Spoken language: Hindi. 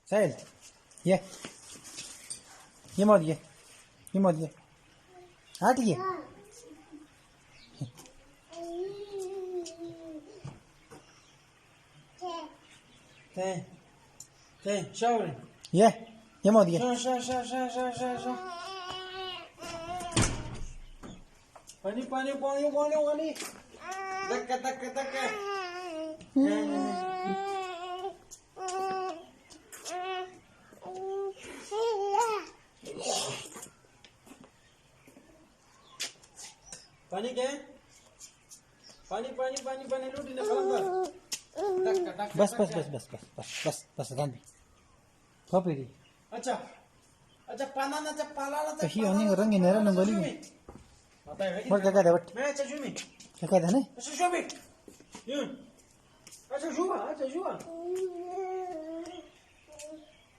साहिल ये मत ये हट ये Shower. ये मत ये Shower. Pani. Daka. Pani क्या है? पानी लूटी ने खत्म कर. बस गांधी कॉपी दी अच्छा पानाचा पालाला कशी आणि रंगी नेरा नंगोली वर काय काय वट मैं अच्छा जुमी काय काय नाही अच्छा जुमी अच्छा जुवा